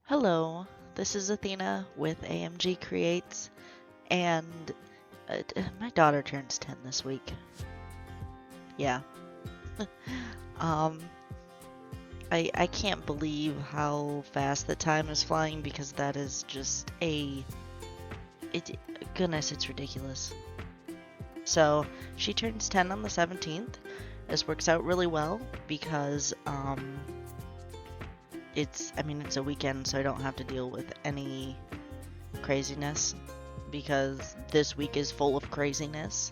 Hello, this is Athena with AMG Creates, and my daughter turns 10 this week. Yeah. um, I can't believe how fast the time is flying because that is just goodness, it's ridiculous. So, she turns 10 on the 17th. This works out really well because, it's a weekend, so I don't have to deal with any craziness because this week is full of craziness.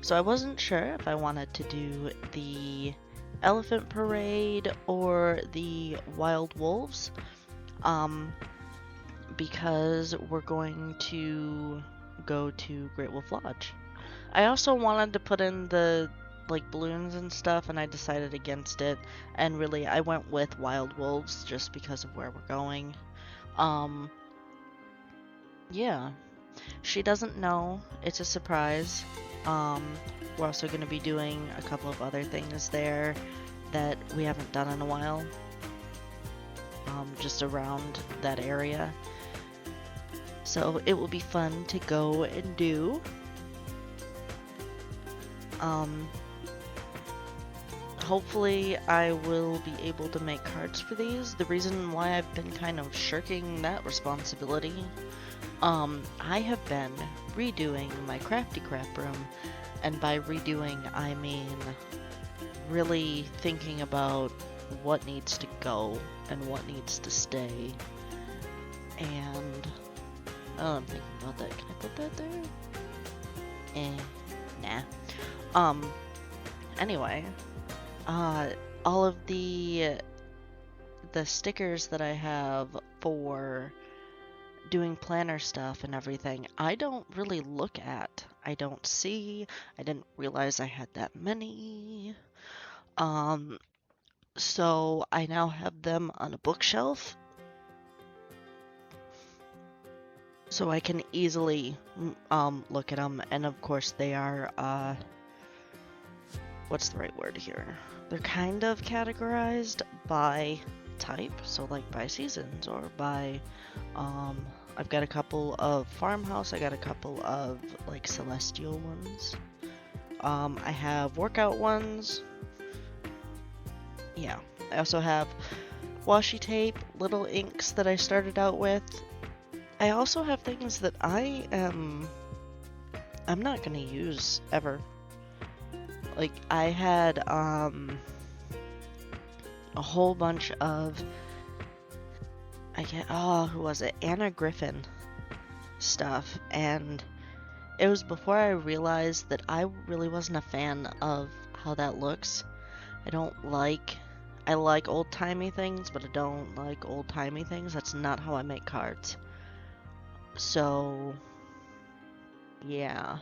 So I wasn't sure if I wanted to do the elephant parade or the wild wolves, because we're going to go to Great Wolf Lodge. I also wanted to put in the balloons and stuff, and I decided against it, and really I went with wild wolves just because of where we're going. Yeah. She doesn't know. It's a surprise. We're also going to be doing a couple of other things there that we haven't done in a while. Just around that area. So it will be fun to go and do. Hopefully I will be able to make cards for these. The reason why I've been kind of shirking that responsibility, I have been redoing my crafty craft room, and by redoing I mean really thinking about what needs to go and what needs to stay. And I'm thinking about that. Can I put that there? Nah. Anyway, all of the stickers that I have for doing planner stuff and everything, I don't really look at. I don't see. I didn't realize I had that many. So I now have them on a bookshelf, so I can easily look at them. And of course they are what's the right word here? They're kind of categorized by type, so like by seasons or by I've got a couple of farmhouse, I got a couple of like celestial ones. I have workout ones. Yeah, I also have washi tape, little inks that I started out with. I also have things that I'm not gonna use ever. Like I had a whole bunch of who was it? Anna Griffin stuff, and it was before I realized that I really wasn't a fan of how that looks. I like old-timey things, but I don't like old-timey things. That's not how I make cards. So, yeah.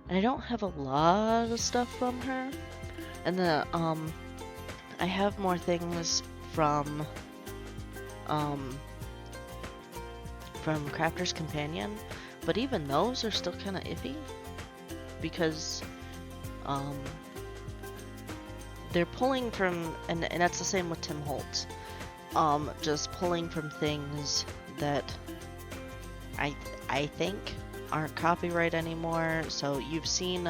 And I don't have a lot of stuff from her. And I have more things from Crafter's Companion, but even those are still kind of iffy because they're pulling from, and that's the same with Tim Holtz, just pulling from things that I think aren't copyright anymore. So you've seen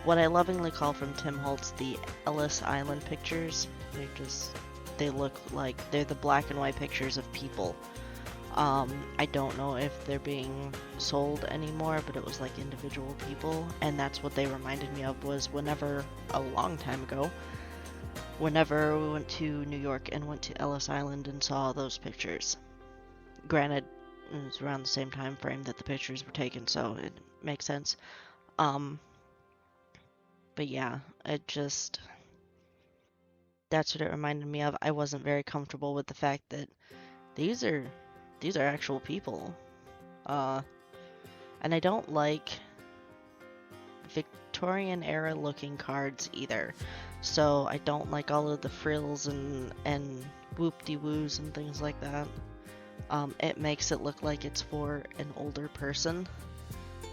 what I lovingly call from Tim Holtz the Ellis Island pictures. They look like they're the black and white pictures of people. I don't know if they're being sold anymore, but it was like individual people, and that's what they reminded me of. Was whenever, a long time ago, whenever we went to New York and went to Ellis Island and saw those pictures. Granted, it was around the same time frame that the pictures were taken, so it makes sense. But yeah, that's what it reminded me of. I wasn't very comfortable with the fact that these are actual people. And I don't like Victorian era looking cards either. So I don't like all of the frills and whoop-de-woos and things like that. It makes it look like it's for an older person.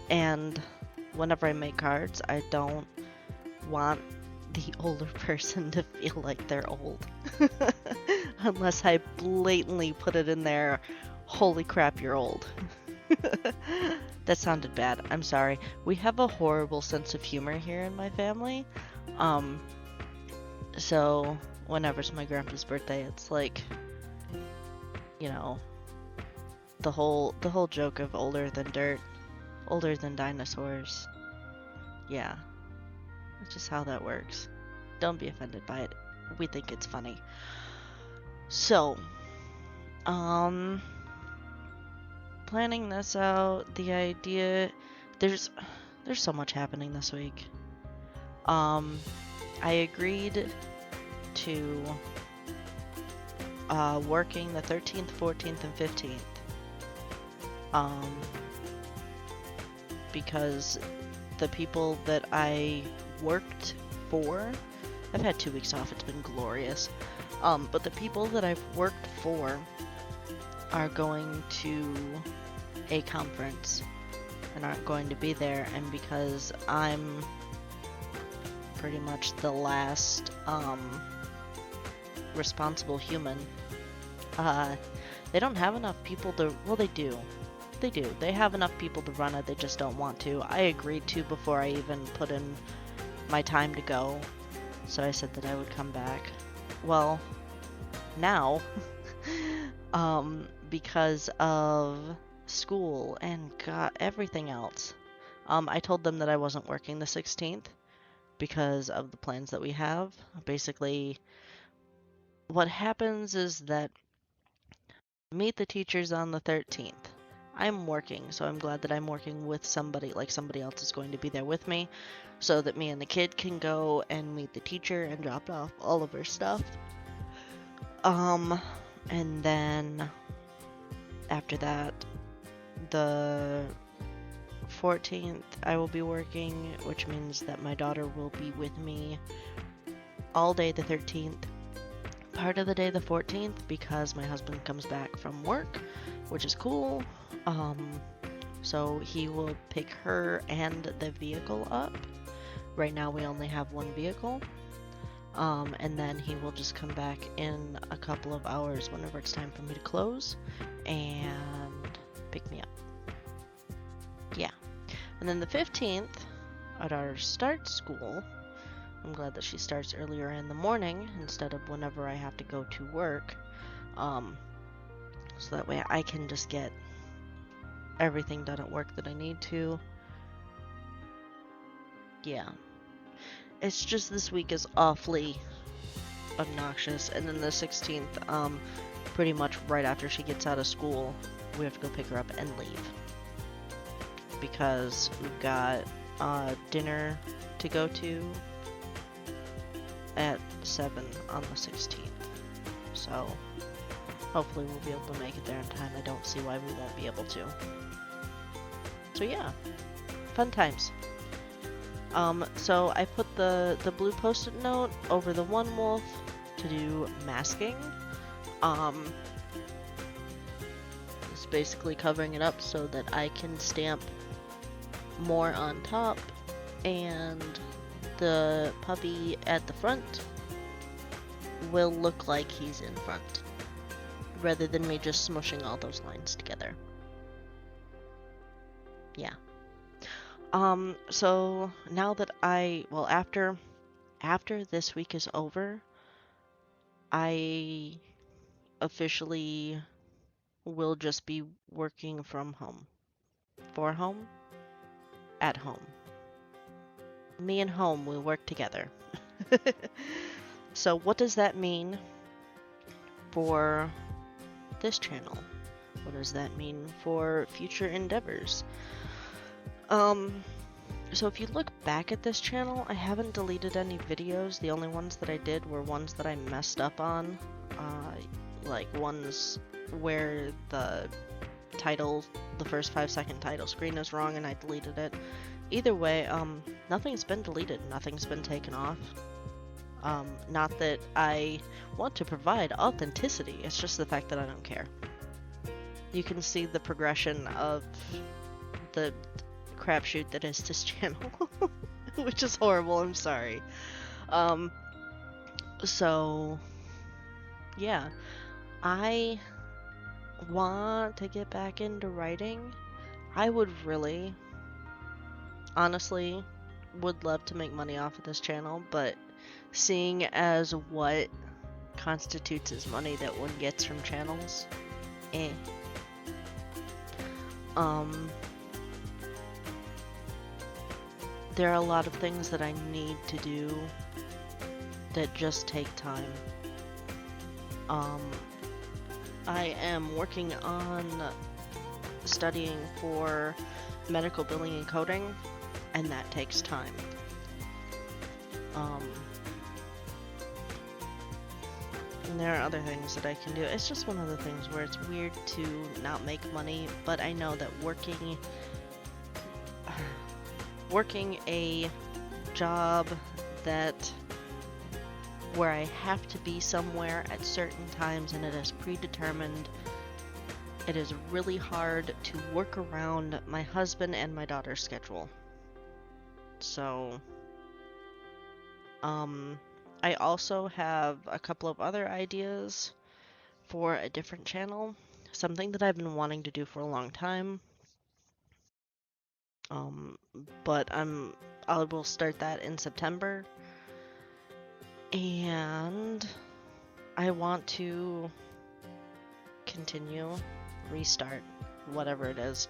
And whenever I make cards, I don't want the older person to feel like they're old. unless I blatantly put it in there, holy crap, you're old. That sounded bad. I'm sorry. We have a horrible sense of humor here in my family. So whenever it's my grandpa's birthday, it's like, you know, the whole joke of older than dirt, older than dinosaurs. Yeah. That's just how that works. Don't be offended by it. We think it's funny. So, planning this out, the idea, there's so much happening this week. I agreed to working the 13th, 14th, and 15th. Because the people that I worked for, I've had 2 weeks off, it's been glorious. But the people that I've worked for are going to a conference and aren't going to be there, and because I'm pretty much the last responsible human, they don't have enough people to, well, they do. They have enough people to run it, they just don't want to. I agreed to before I even put in my time to go, so I said that I would come back. Well, now, because of school and everything else, I told them that I wasn't working the 16th because of the plans that we have. Basically, what happens is that meet the teachers on the 13th. I'm working, so I'm glad that I'm working with somebody, like somebody else is going to be there with me, so that me and the kid can go and meet the teacher and drop off all of her stuff. And then after that, the 14th I will be working, which means that my daughter will be with me all day the 13th, part of the day the 14th, because my husband comes back from work, which is cool. So he will pick her and the vehicle up. Right now we only have one vehicle. And then he will just come back in a couple of hours whenever it's time for me to close and pick me up. Yeah. And then the 15th, our daughter starts school. I'm glad that she starts earlier in the morning instead of whenever I have to go to work. So that way I can just get everything done at work that I need to. Yeah. It's just this week is awfully obnoxious. And then the 16th, pretty much right after she gets out of school, we have to go pick her up and leave. Because we've got dinner to go to at 7 on the 16th. So hopefully we'll be able to make it there in time. I don't see why we won't be able to. So yeah, fun times. So I put the blue post-it note over the one wolf to do masking. It's basically covering it up so that I can stamp more on top, and the puppy at the front will look like he's in front, rather than me just smushing all those lines together. Yeah. So now that after this week is over, I officially will just be working from home. For home, at home. Me and home will work together. So what does that mean for this channel? What does that mean for future endeavors? So if you look back at this channel, I haven't deleted any videos. The only ones that I did were ones that I messed up on, like ones where the first 5-second title screen is wrong and I deleted it. Either way, nothing's been deleted, nothing's been taken off. Not that I want to provide authenticity, it's just the fact that I don't care. You can see the progression of the crapshoot that is this channel, which is horrible, I'm sorry. So yeah, I want to get back into writing. I would really, honestly, would love to make money off of this channel, but seeing as what constitutes as money that one gets from channels, eh. There are a lot of things that I need to do that just take time. I am working on studying for medical billing and coding, and that takes time. And there are other things that I can do. It's just one of the things where it's weird to not make money, but I know that working a job where I have to be somewhere at certain times and it is predetermined, it is really hard to work around my husband and my daughter's schedule. So, I also have a couple of other ideas for a different channel, something that I've been wanting to do for a long time. But I will start that in September. And I want to restart, whatever it is,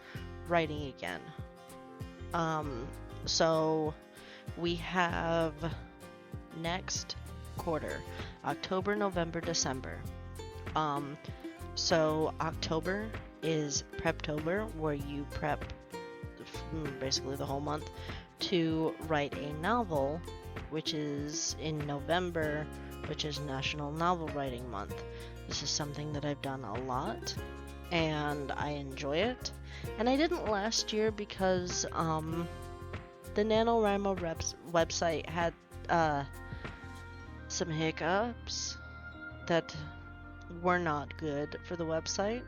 writing again. So we have next quarter, October, November, December. So October is Preptober, where you prep basically the whole month to write a novel, which is in November, which is National Novel Writing Month. This is something that I've done a lot, and I enjoy it. And I didn't last year because the NaNoWriMo website had some hiccups that were not good for the website,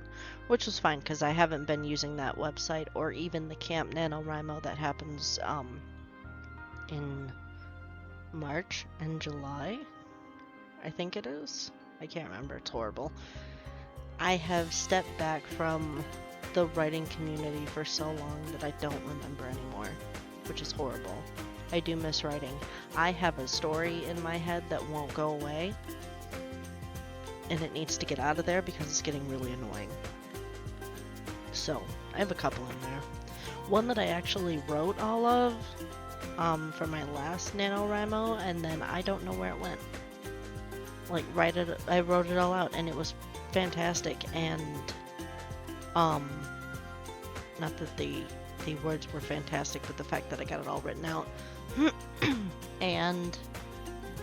which was fine because I haven't been using that website or even the Camp NaNoWriMo that happens in March and July, I think it is. I can't remember, it's horrible. I have stepped back from the writing community for so long that I don't remember anymore, which is horrible. I do miss writing. I have a story in my head that won't go away, and it needs to get out of there because it's getting really annoying. So, I have a couple in there. One that I actually wrote all of for my last NaNoWriMo, and then I don't know where it went. Like, I wrote it all out, and it was fantastic, and not that the words were fantastic, but the fact that I got it all written out. And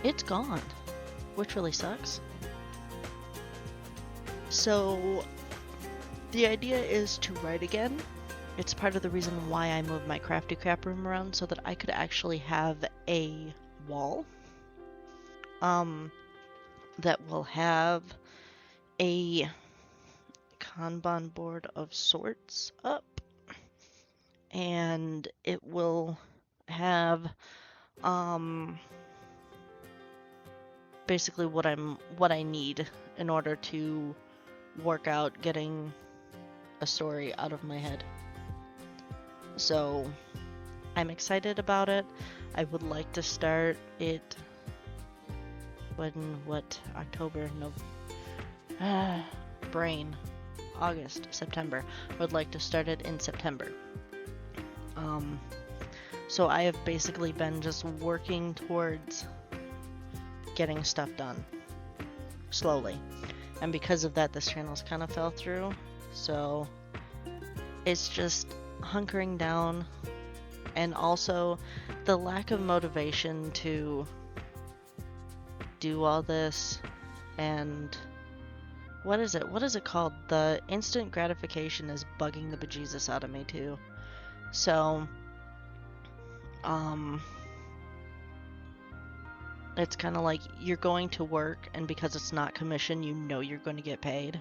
it's gone, which really sucks. So the idea is to write again. It's part of the reason why I moved my Crafty Crap room around, so that I could actually have a wall that will have a Kanban board of sorts up, and it will have basically what I need in order to work out getting a story out of my head. So I'm excited about it. I would like to start it October, August, September. I would like to start it in September. So I have basically been just working towards getting stuff done slowly, and because of that, this channel's kind of fell through. So it's just hunkering down, and also the lack of motivation to do all this. And what is it called? The instant gratification is bugging the bejesus out of me too. So it's kind of like you're going to work, and because it's not commission, you know you're going to get paid,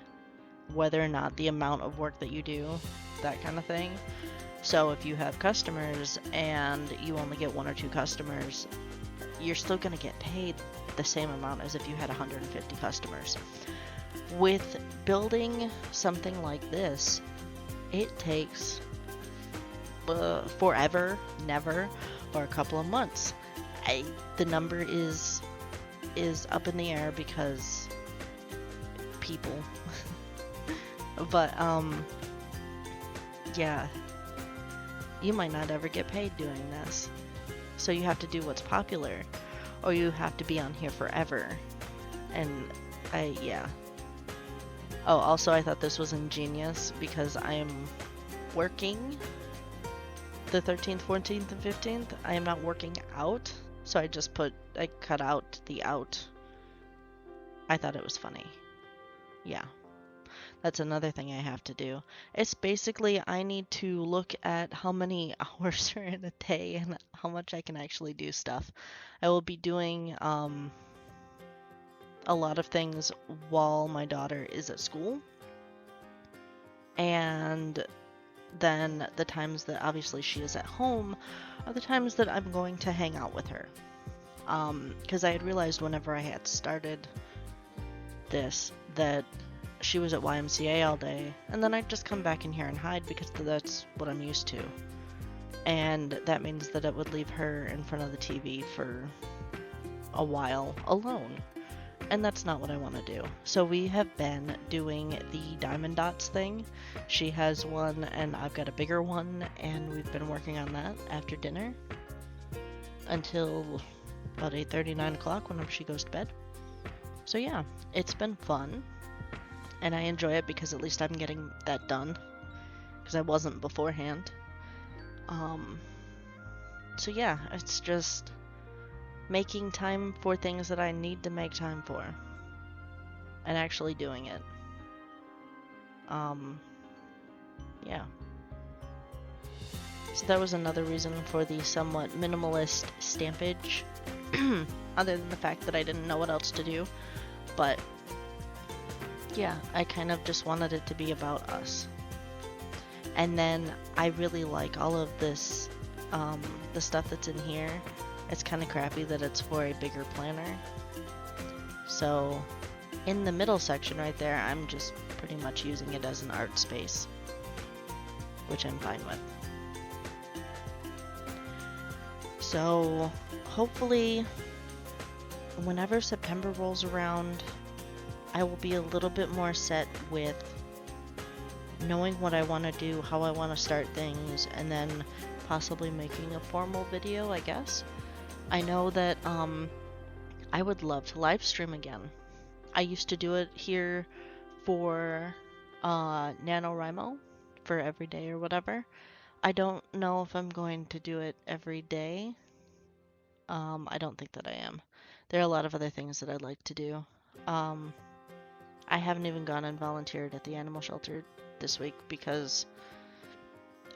whether or not the amount of work that you do, that kind of thing. So if you have customers and you only get 1 or 2 customers, you're still going to get paid the same amount as if you had 150 customers. With building something like this, it takes forever, never, or a couple of months. The number is up in the air because people. But yeah, you might not ever get paid doing this. So you have to do what's popular, or you have to be on here forever. And yeah. Oh, also I thought this was ingenious because I am working the 13th, 14th, and 15th. I am not working out, so I cut out the out. I thought it was funny. Yeah. That's another thing I have to do. It's basically I need to look at how many hours are in a day and how much I can actually do stuff. I will be doing a lot of things while my daughter is at school. And then the times that obviously she is at home are the times that I'm going to hang out with her. Because I had realized whenever I had started this that she was at YMCA all day, and then I'd just come back in here and hide because that's what I'm used to. And that means that it would leave her in front of the TV for a while alone. And that's not what I want to do. So we have been doing the Diamond Dots thing. She has one and I've got a bigger one, and we've been working on that after dinner until about 8:30, 9 o'clock whenever she goes to bed. So yeah, it's been fun. And I enjoy it because at least I'm getting that done, because I wasn't beforehand. So yeah, it's just making time for things that I need to make time for, and actually doing it. Yeah. So that was another reason for the somewhat minimalist stampage, other than the fact that I didn't know what else to do. But yeah, I kind of just wanted it to be about us. And then I really like all of this, the stuff that's in here. It's kind of crappy that it's for a bigger planner. So in the middle section right there, I'm just pretty much using it as an art space, which I'm fine with. So hopefully whenever September rolls around, I will be a little bit more set with knowing what I want to do, how I want to start things, and then possibly making a formal video, I guess. I know that I would love to live stream again. I used to do it here for NaNoWriMo for every day or whatever. I don't know if I'm going to do it every day. I don't think that I am. There are a lot of other things that I'd like to do. I haven't even gone and volunteered at the animal shelter this week because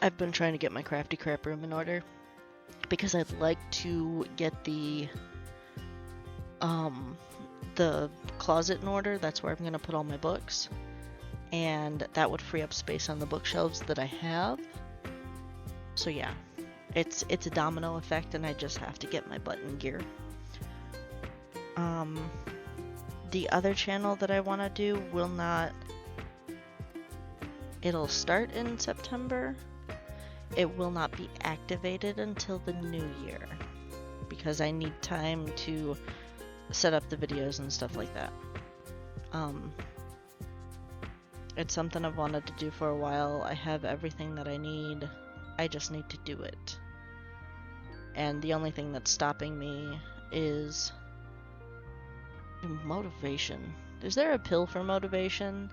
I've been trying to get my crafty crap room in order, because I'd like to get the closet in order. That's where I'm going to put all my books, and that would free up space on the bookshelves that I have. So yeah, it's a domino effect, and I just have to get my butt in gear. The other channel that I want to do it'll start in September. It will not be activated until the new year, because I need time to set up the videos and stuff like that. It's something I've wanted to do for a while. I have everything that I need. I just need to do it. And the only thing that's stopping me is motivation. Is there a pill for motivation?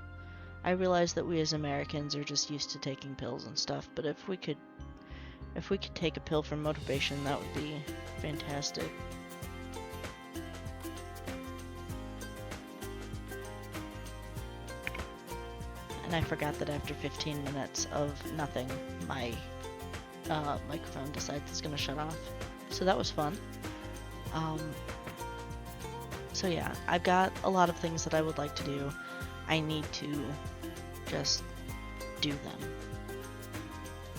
I realize that we as Americans are just used to taking pills and stuff, but if we could take a pill for motivation, that would be fantastic. And I forgot that after 15 minutes of nothing, my microphone decides it's gonna shut off. So that was fun. So yeah, I've got a lot of things that I would like to do. I need to just do them.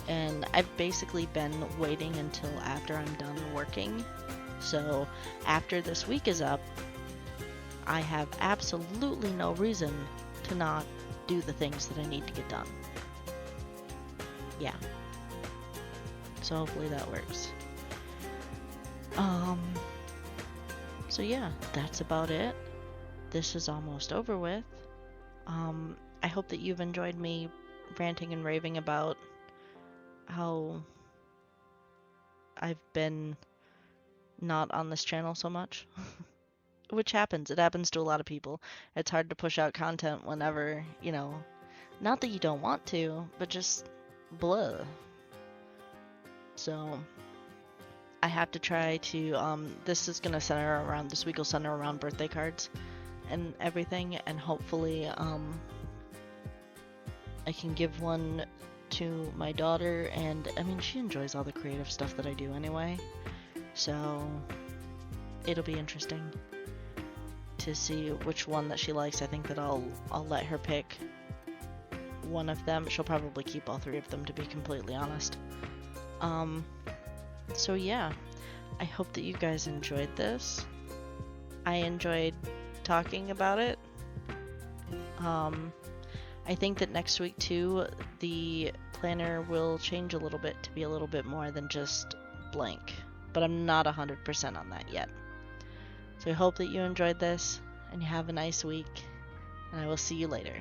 And I've basically been waiting until after I'm done working. So after this week is up, I have absolutely no reason to not do the things that I need to get done. Yeah. So hopefully that works. So yeah, that's about it. This is almost over with. I hope that you've enjoyed me ranting and raving about how I've been not on this channel so much. Which happens. It happens to a lot of people. It's hard to push out content whenever, you know, not that you don't want to, but just blah. So I have to try to, this is gonna center around, this week will center around birthday cards and everything, and hopefully, I can give one to my daughter, and I mean, she enjoys all the creative stuff that I do anyway, so it'll be interesting to see which one that she likes. I think that I'll let her pick one of them. She'll probably keep all three of them, to be completely honest. So yeah, I hope that you guys enjoyed this. I enjoyed talking about it. I think that next week too, the planner will change a little bit to be a little bit more than just blank, but I'm not 100% on that yet. So I hope that you enjoyed this and you have a nice week, and I will see you later.